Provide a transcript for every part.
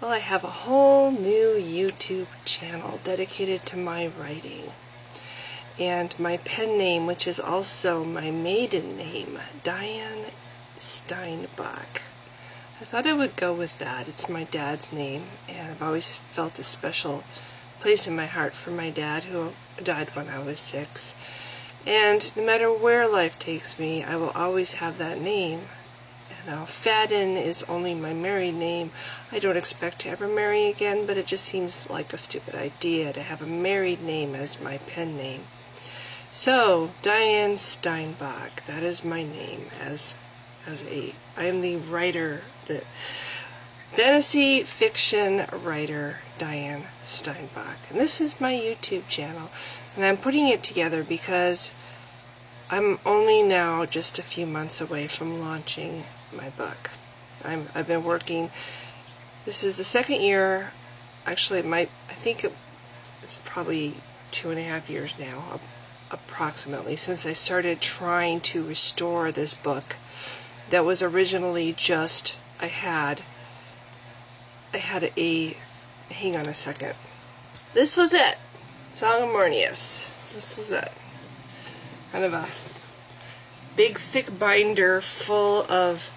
Well, I have a whole new YouTube channel dedicated to my writing. And my pen name, which is also my maiden name, Diane Steinbach. I thought I would go with that. It's my dad's name, and I've always felt a special place in my heart for my dad, who died when I was 6. And no matter where life takes me, I will always have that name. Now, Fadden is only my married name. I don't expect to ever marry again, but it just seems like a stupid idea to have a married name as my pen name. So, Diane Steinbach, that is my name I am the writer, the fantasy fiction writer, Diane Steinbach. And this is my YouTube channel, and I'm putting it together because I'm only now just a few months away from launching my book. I've been working. This is the second year. Actually, I think it's probably 2.5 years now, approximately, since I started trying to restore this book that was originally just I had a hang on a second. This was it. Song of Mornius. This was it. Kind of a big thick binder full of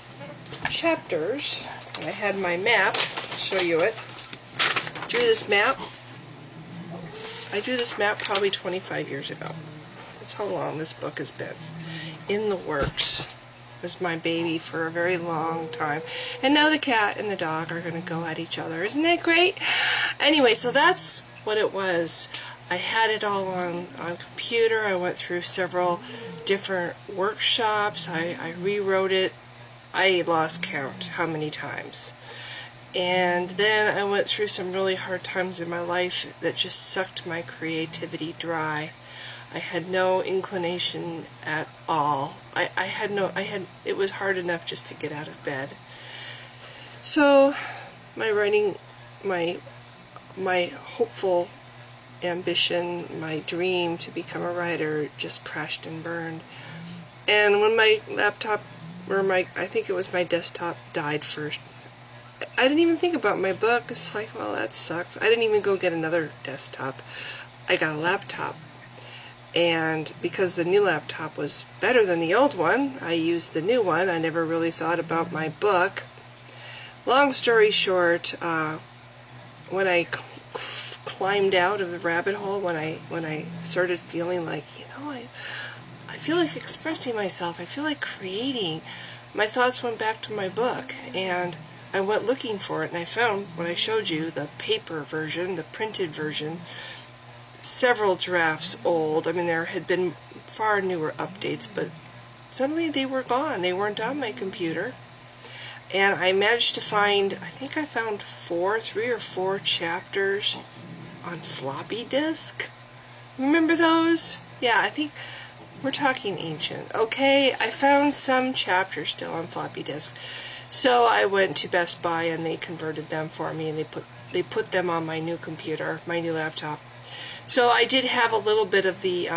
chapters. And I had my map. I'll show you it. I drew this map probably 25 years ago. That's how long this book has been in the works. It was my baby for a very long time. And now the cat and the dog are going to go at each other. Isn't that great? Anyway, so that's what it was. I had it all on computer. I went through several different workshops. I rewrote it. I lost count how many times. And then I went through some really hard times in my life that just sucked my creativity dry. I had no inclination at all. It was hard enough just to get out of bed. So my writing, my hopeful ambition, my dream to become a writer just crashed and burned. And when my laptop, I think it was my desktop, died first, I didn't even think about my book. It's like, well, that sucks. I didn't even go get another desktop. I got a laptop. And because the new laptop was better than the old one, I used the new one. I never really thought about my book. Long story short, when I climbed out of the rabbit hole, when I started feeling like, I feel like expressing myself, I feel like creating, my thoughts went back to my book, and I went looking for it, and I found what I showed you, the paper version, the printed version, several drafts old. I mean, there had been far newer updates, but suddenly they were gone. They weren't on my computer. And I managed to find, I think I found 3 or 4 chapters on floppy disk. Remember those? Yeah, I think we're talking ancient. Okay, I found some chapters still on floppy disk. So I went to Best Buy and they converted them for me, and they put them on my new computer, my new laptop. So I did have a little bit of the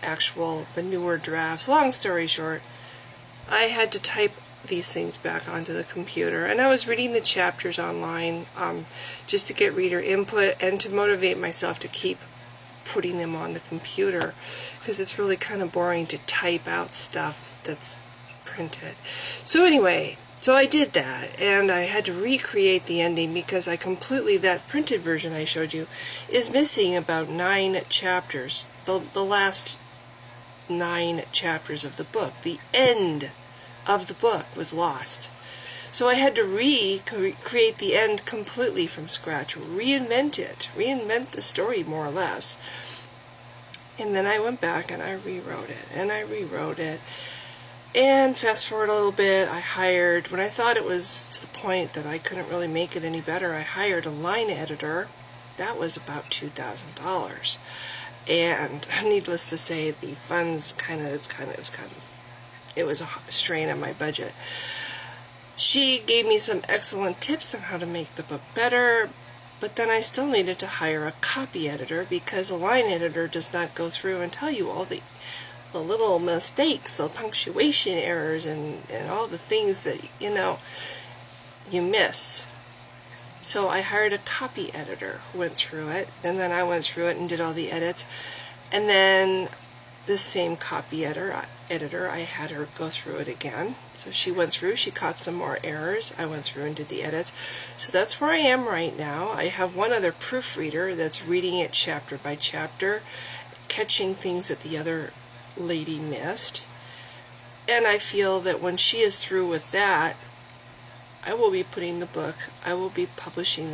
the newer drafts. Long story short, I had to type these things back onto the computer, and I was reading the chapters online just to get reader input and to motivate myself to keep putting them on the computer, because it's really kind of boring to type out stuff that's printed. So anyway, so I did that, and I had to recreate the ending because that printed version I showed you is missing about 9 chapters, the last 9 chapters of the book. The end of the book was lost. So I had to recreate the end completely from scratch, reinvent the story more or less. And then I went back and I rewrote it. And fast forward a little bit, when I thought it was to the point that I couldn't really make it any better, I hired a line editor. That was about $2,000. And needless to say, the funds it was a strain on my budget. She gave me some excellent tips on how to make the book better, but then I still needed to hire a copy editor, because a line editor does not go through and tell you all the little mistakes, the punctuation errors, and all the things that, you miss. So I hired a copy editor who went through it, and then I went through it and did all the edits. And then this same copy editor, I had her go through it again. So she went through, she caught some more errors. I went through and did the edits. So that's where I am right now. I have one other proofreader that's reading it chapter by chapter, catching things that the other lady missed. And I feel that when she is through with that, I will be publishing the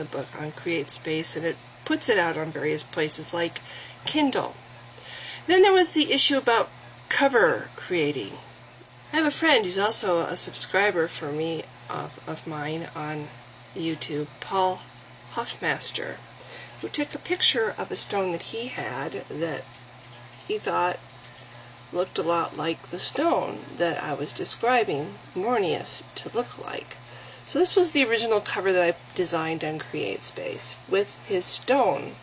book on CreateSpace, and it puts it out on various places like Kindle. Then there was the issue about cover creating. I have a friend who's also a subscriber for me of mine on YouTube, Paul Hoffmaster, who took a picture of a stone that he had that he thought looked a lot like the stone that I was describing Mornius to look like. So this was the original cover that I designed on CreateSpace with his stone.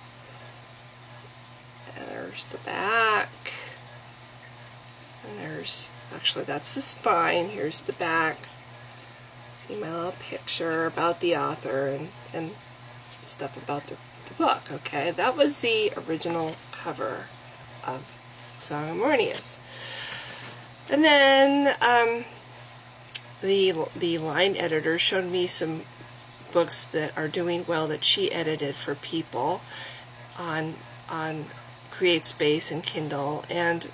And there's the back. And there's, actually that's the spine. Here's the back. See my little picture about the author and stuff about the book. Okay, that was the original cover of Song of Mornius. And then the line editor showed me some books that are doing well that she edited for people on CreateSpace and Kindle, and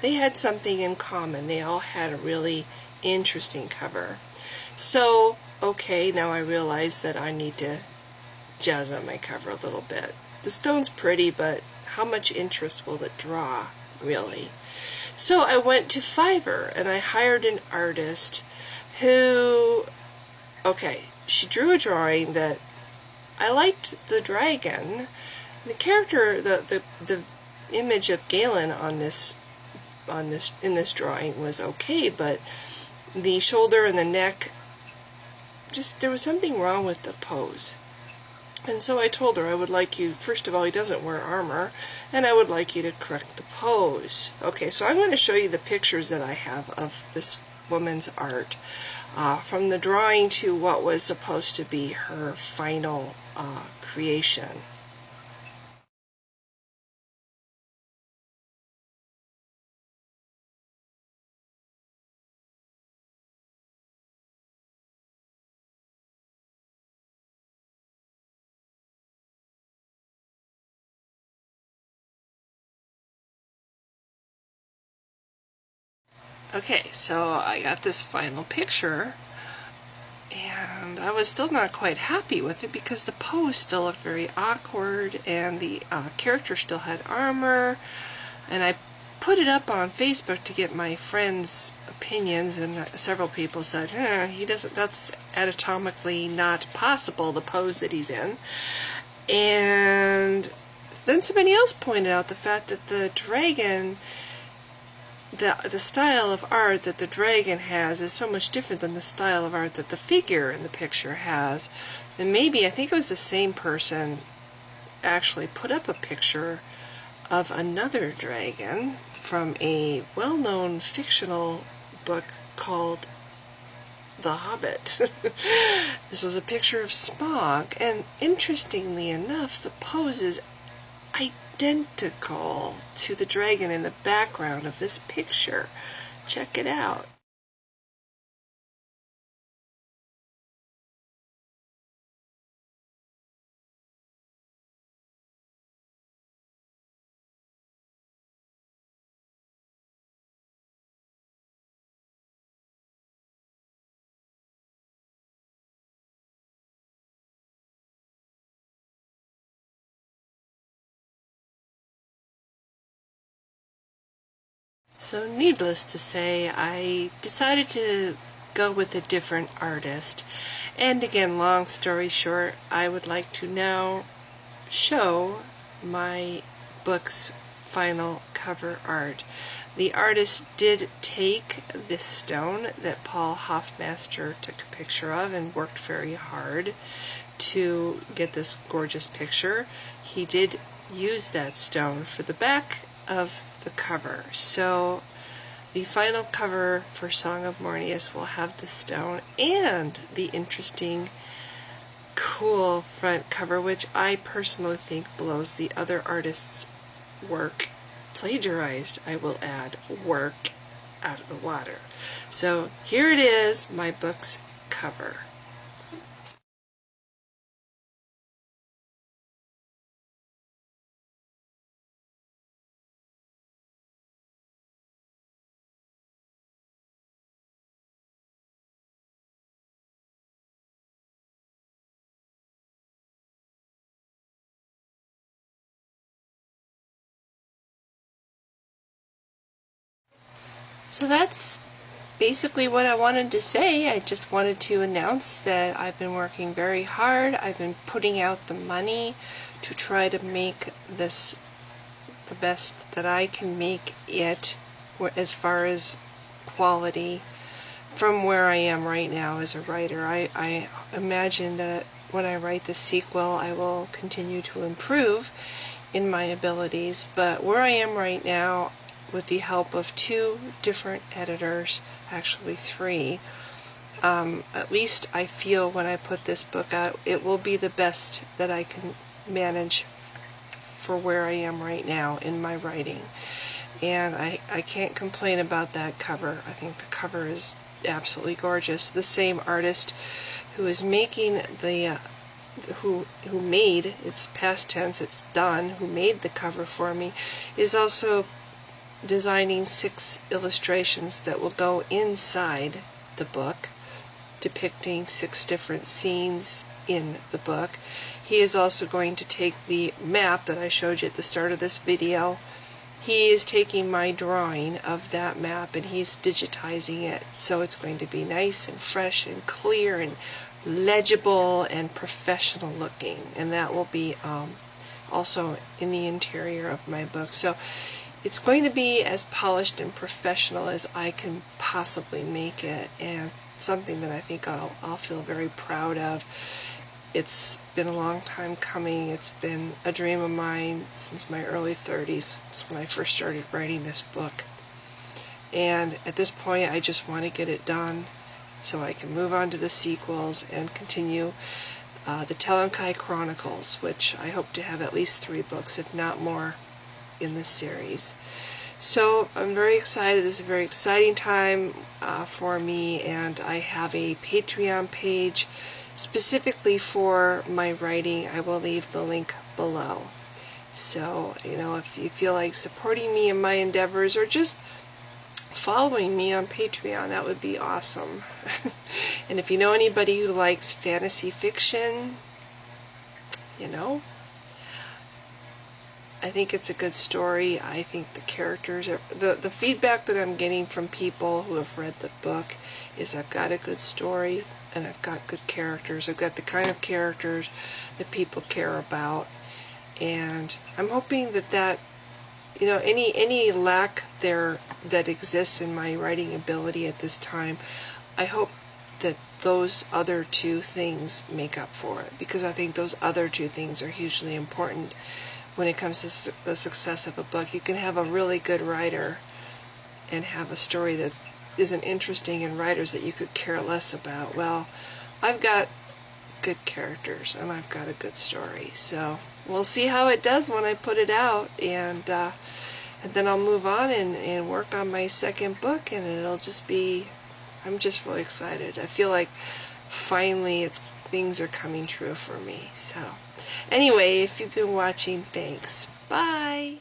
they had something in common. They all had a really interesting cover. So, okay, now I realize that I need to jazz up my cover a little bit. The stone's pretty, but how much interest will it draw, really? So I went to Fiverr and I hired an artist who, okay, she drew a drawing that I liked. The dragon, the character, the image of Galen in this drawing was okay, but the shoulder and the neck, just there was something wrong with the pose. And so I told her I would like you, first of all, he doesn't wear armor, and I would like you to correct the pose. Okay, so I'm going to show you the pictures that I have of this woman's art, from the drawing to what was supposed to be her final creation. Okay, so I got this final picture, and I was still not quite happy with it because the pose still looked very awkward, and the character still had armor, and I put it up on Facebook to get my friends' opinions, and several people said, he doesn't, that's anatomically not possible, the pose that he's in. And then somebody else pointed out the fact that the dragon, the style of art that the dragon has is so much different than the style of art that the figure in the picture has. And maybe, I think it was the same person actually put up a picture of another dragon from a well-known fictional book called The Hobbit. This was a picture of Smaug, and interestingly enough, the pose is identical to the dragon in the background of this picture. Check it out. So needless to say, I decided to go with a different artist. And again, long story short, I would like to now show my book's final cover art. The artist did take this stone that Paul Hoffmaster took a picture of and worked very hard to get this gorgeous picture. He did use that stone for the back of the cover. So the final cover for Song of Mornius will have the stone and the interesting cool front cover, which I personally think blows the other artists' work, plagiarized, I will add, work, out of the water. So here it is, my book's cover. So that's basically what I wanted to say. I just wanted to announce that I've been working very hard. I've been putting out the money to try to make this the best that I can make it as far as quality from where I am right now as a writer. I imagine that when I write the sequel I will continue to improve in my abilities, but where I am right now, with the help of 2 different editors, actually 3, at least I feel when I put this book out it will be the best that I can manage for where I am right now in my writing. And I can't complain about that cover. I think the cover is absolutely gorgeous. The same artist who is making the who made, it's past tense, it's done, who made the cover for me, is also designing 6 illustrations that will go inside the book, depicting 6 different scenes in the book. He is also going to take the map that I showed you at the start of this video. He is taking my drawing of that map and he's digitizing it, so it's going to be nice and fresh and clear and legible and professional looking, and that will be also in the interior of my book. So it's going to be as polished and professional as I can possibly make it, and something that I think I'll feel very proud of. It's been a long time coming. It's been a dream of mine since my early 30s. It's when I first started writing this book. And at this point I just want to get it done so I can move on to the sequels and continue the Telonkai Chronicles, which I hope to have at least 3 books, if not more, in this series. So I'm very excited. This is a very exciting time for me, and I have a Patreon page specifically for my writing. I will leave the link below. So, if you feel like supporting me in my endeavors or just following me on Patreon, that would be awesome. And if you know anybody who likes fantasy fiction, I think it's a good story. I think the characters are, the feedback that I'm getting from people who have read the book is I've got a good story and I've got good characters. I've got the kind of characters that people care about, and I'm hoping that any lack there that exists in my writing ability at this time, I hope that those other 2 things make up for it, because I think those other 2 things are hugely important when it comes to the success of a book. You can have a really good writer and have a story that isn't interesting in writers that you could care less about. Well, I've got good characters and I've got a good story, so we'll see how it does when I put it out, and then I'll move on and work on my 2nd book, and it'll just be, I'm just really excited. I feel like finally things are coming true for me. So anyway, if you've been watching, thanks. Bye!